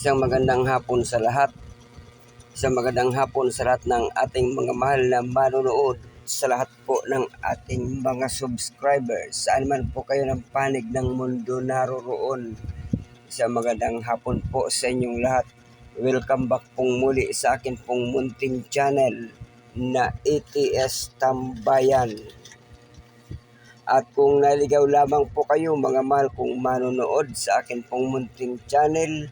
Isang magandang hapon sa lahat. Isang magandang hapon sa lahat ng ating mga mahal na manonood, sa lahat po ng ating mga subscribers. Saan man po kayo ng panig ng mundo naroroon. Isang magandang hapon po sa inyong lahat. Welcome back pong muli sa akin pong munting channel na ATS Tambayan. At kung naligaw lamang po kayo mga mahal kong manonood sa akin pong munting channel,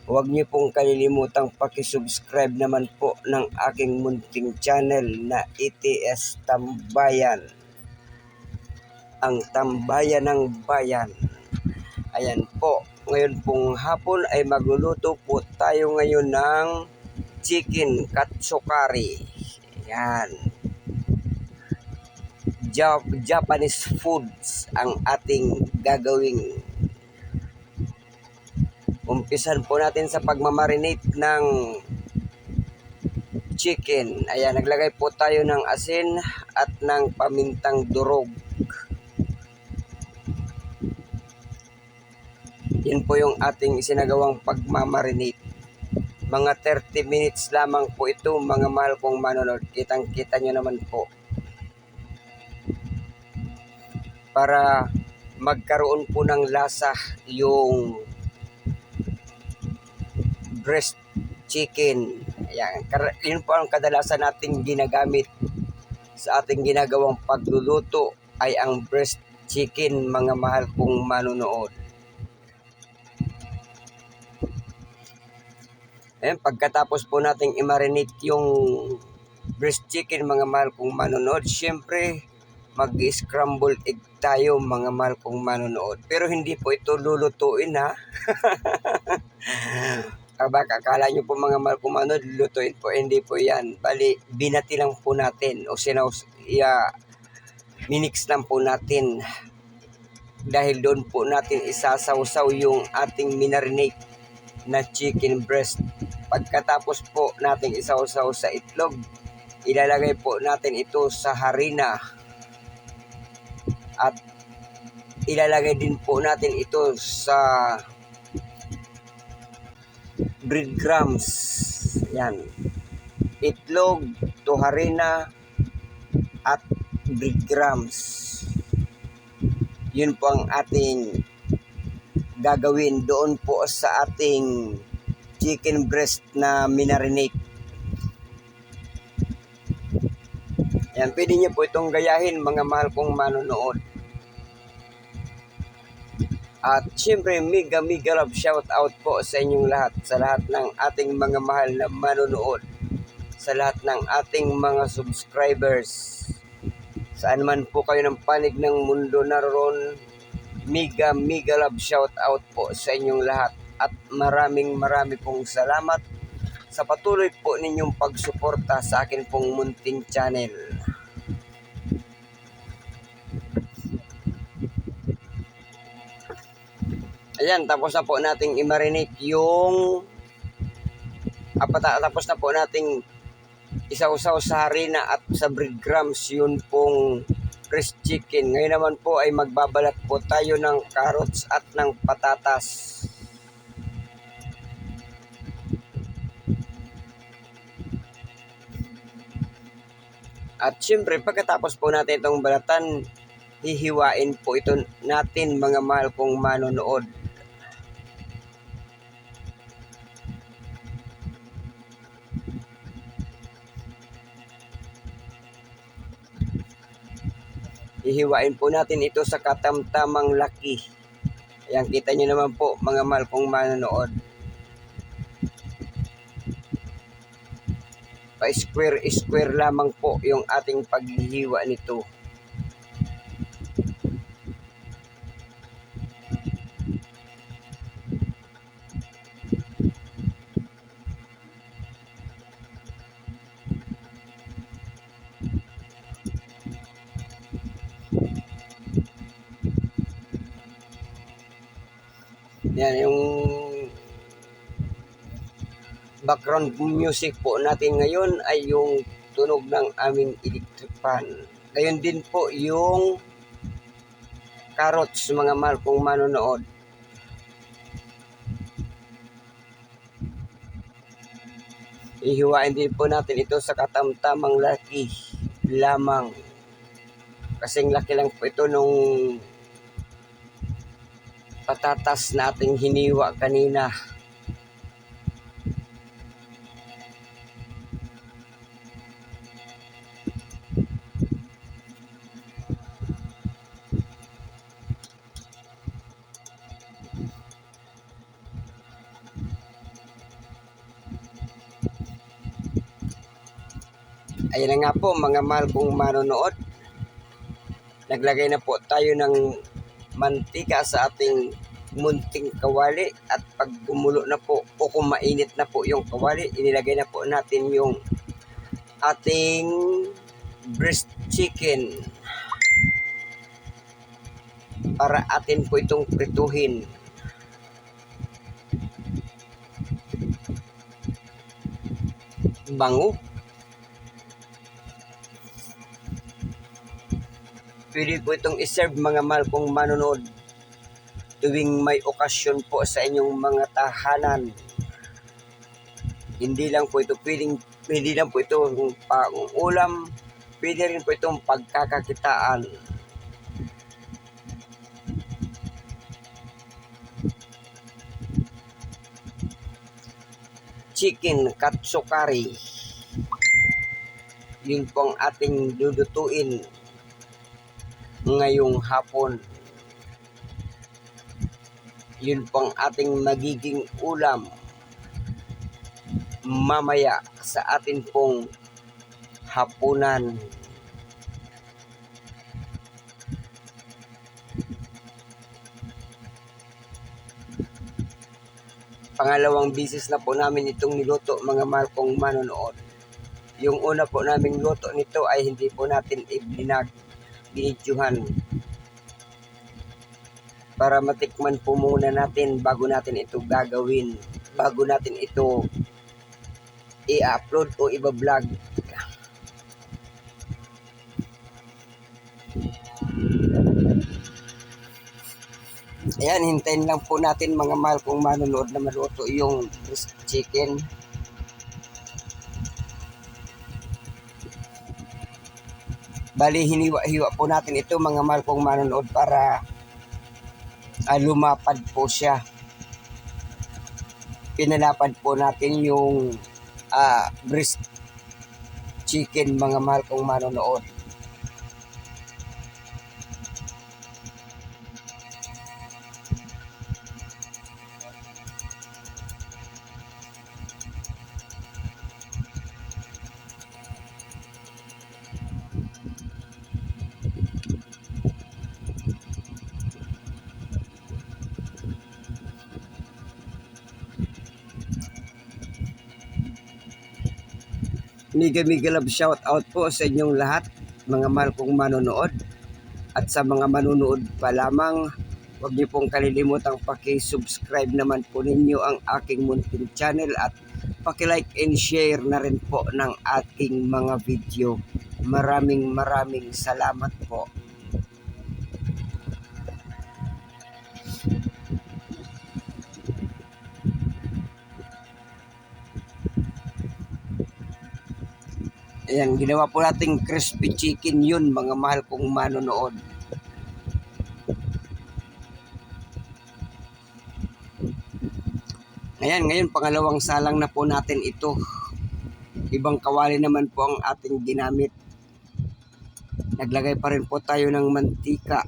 huwag niyo pong kalilimutang pakisubscribe naman po ng aking munting channel na ATS Tambayan. Ang tambayan ng bayan. Ayan po, ngayon pong hapon ay magluluto po tayo ngayon ng chicken katsukari. Ayan. Japanese foods ang ating gagawing. Umpisan po natin sa pagmamarinate ng chicken. Ayan, naglagay po tayo ng asin at ng pamintang durog. Yan po yung ating isinagawang pagmamarinate. Mga 30 minutes lamang po ito mga mahal kong manonood. Kitang-kita nyo naman po. Para magkaroon po ng lasa yung breast chicken. Ayan, yun po ang kadalasan nating ginagamit sa ating ginagawang pagluluto ay ang breast chicken mga mahal kong manonood. Ayan, pagkatapos po nating i-marinate yung breast chicken mga mahal kong manonood, syempre mag-scramble egg tayo mga mahal kong manonood. Pero hindi po ito lulutuin ha. Baka akala nyo po mga mahal kong manonood, lulutuin po. Hindi po yan. Bali, binati lang po natin o minix lang po natin. Dahil doon po natin isasawsaw yung ating minarinate na chicken breast. Pagkatapos po natin isawsaw sa itlog, ilalagay po natin ito sa harina. At ilalagay din po natin ito sa breadcrumbs. Yan. Itlog to harina at breadcrumbs. Yun po ang ating gagawin doon po sa ating chicken breast na minarinate. Yan, pwede niyo po itong gayahin mga mahal kong manonood. At syempre mega love shout out po sa inyong lahat, sa lahat ng ating mga mahal na manonood, sa lahat ng ating mga subscribers. Saan man po kayo ng panig ng mundo naroon, mega love shout out po sa inyong lahat. At maraming pong salamat sa patuloy po ninyong pagsuporta sa akin pong munting channel. Ayan, tapos na po nating i-marinate yung tapos na po nating isawsaw sa harina at sa breadcrumbs yun pong breast chicken. Ngayon naman po ay magbabalat po tayo ng carrots at ng patatas. At syempre pagkatapos po natin itong balatan, hihiwain po ito natin mga mahal kong manonood. Hihiwain po natin ito sa katamtamang laki. Ayan, kita nyo naman po mga mahal kong manonood. Pa-square lamang po yung ating paghihiwa nito. Yan yung background music po natin ngayon ay yung tunog ng aming electric fan. Ngayon din po yung carrots mga mahal kong manonood. Ihiwain din po natin ito sa katamtamang laki lamang. Kasing laki lang po ito nung patatas na ating hiniwa kanina. Ayan na nga po mga mahal kong manonood. Naglagay na po tayo ng mantika sa ating munting kawali at pag gumulo na po o kung mainit na po yung kawali, inilagay na po natin yung ating breast chicken para atin po itong prituhin. Bango. Pwede po itong iserve mga mahal kong manonood tuwing may okasyon po sa inyong mga tahanan. Hindi lang po ito pang ulam, pwede rin po itong pagkakakitaan. Chicken katsukari. Yun po ang ating lulutuin ngayong hapon. Yun po ang ating magiging ulam mamaya sa atin pong hapunan. Pangalawang bisis na po namin itong niluto mga mahal kong manonood. Yung una po naming luto nito ay hindi po natin binidyohan para matikman po muna natin bago natin ito gagawin, bago natin ito i-upload o i-vlog. Ayan, hintayin lang po natin mga mahal kong manonood na maluto yung breast chicken. Bali, hiniwa-hiwa po natin ito mga mahal kong manonood para lumapad po siya. Pinalapad po natin yung breast chicken mga mahal kong manonood. Mega love shout out po sa inyong lahat mga mahal kong manonood. At sa mga manonood pa lamang, huwag niyo pong kalilimutang paki-subscribe naman po ninyo ang aking munting channel at paki-like and share na rin po ng ating mga video. Maraming salamat po. Ayan, ginawa po nating crispy chicken yun mga mahal kong manonood. Ngayon pangalawang salang na po natin ito. Ibang kawali naman po ang ating ginamit. Naglagay pa rin po tayo ng mantika.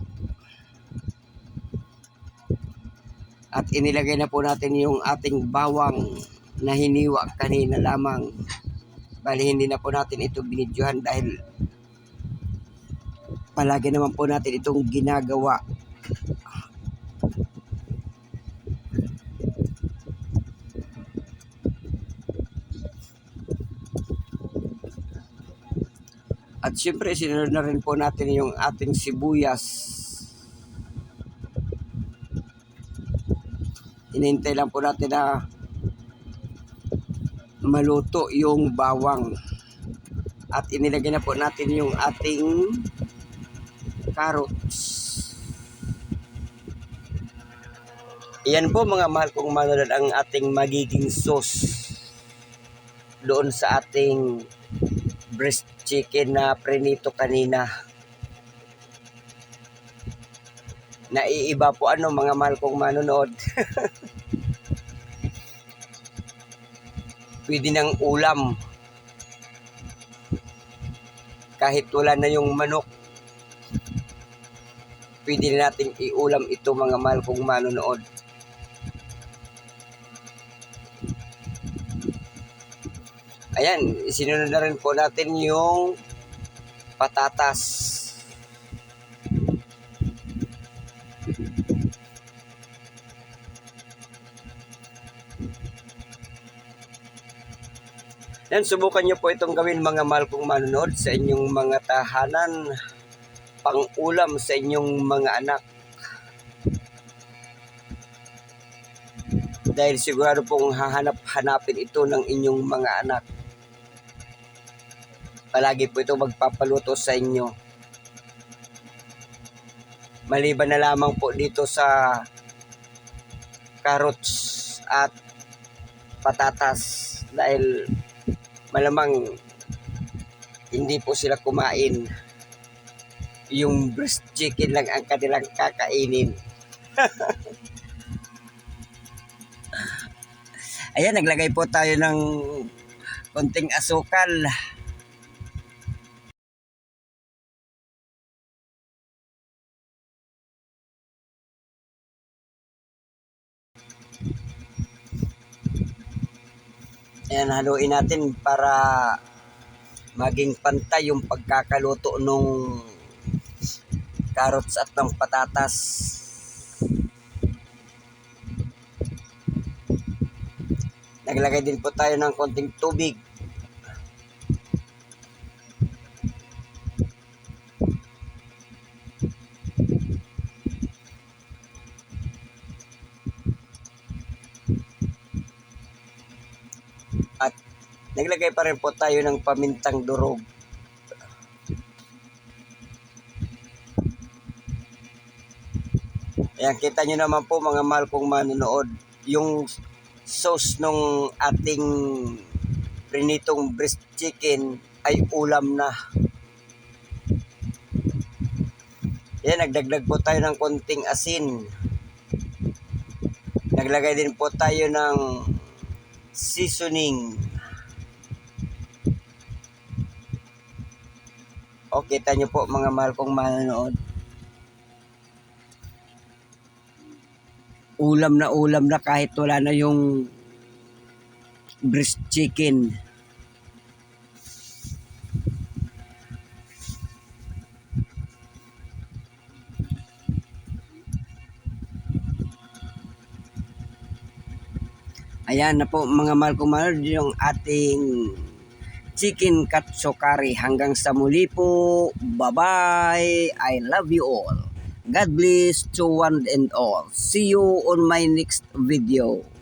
At inilagay na po natin yung ating bawang na hiniwa kanina lamang. Bali, hindi na po natin ito binidyohan dahil palagi naman po natin itong ginagawa. At syempre, sinunod na rin po natin yung ating sibuyas. Hinihintay lang po natin na maluto yung bawang. At inilagay na po natin yung ating carrots. Iyan po mga mahal kong manonood ang ating magiging sauce. doon sa ating breast chicken na prinito kanina. Naiiba po mga mahal kong manonood. Pwede ng ulam. Kahit wala na yung manok, pwede na natin iulam ito mga mahal kong manonood. Ayan, sinunod na rin po natin yung patatas. Yan, subukan nyo po itong gawin mga mahal kong manonood sa inyong mga tahanan, pang-ulam sa inyong mga anak. Dahil sigurado pong hahanap-hanapin ito ng inyong mga anak. Palagi po ito magpapaluto sa inyo. Maliban na lamang po dito sa carrots at patatas, dahil malamang hindi po sila kumain. Yung breast chicken lang ang kanilang kakainin. Ayan, naglagay po tayo ng konting asukal. Ayan, haluin natin para maging pantay yung pagkakaluto nung carrots at ng patatas. Naglagay din po tayo ng konting tubig. At naglagay pa rin po tayo ng pamintang durog. Ayan, kita nyo naman po mga mahal kong manonood, yung sauce nung ating prinitong breast chicken ay ulam na. Ayan, nagdagdag po tayo ng konting asin. Naglagay din po tayo ng seasoning. O, kita nyo po mga mahal kong manonood. Ulam na kahit wala na yung breast chicken. Ayan na po mga mahal kong manonood, yung ating chicken katsu curry. Hanggang sa muli po. Bye-bye. I love you all. God bless to one and all. See you on my next video.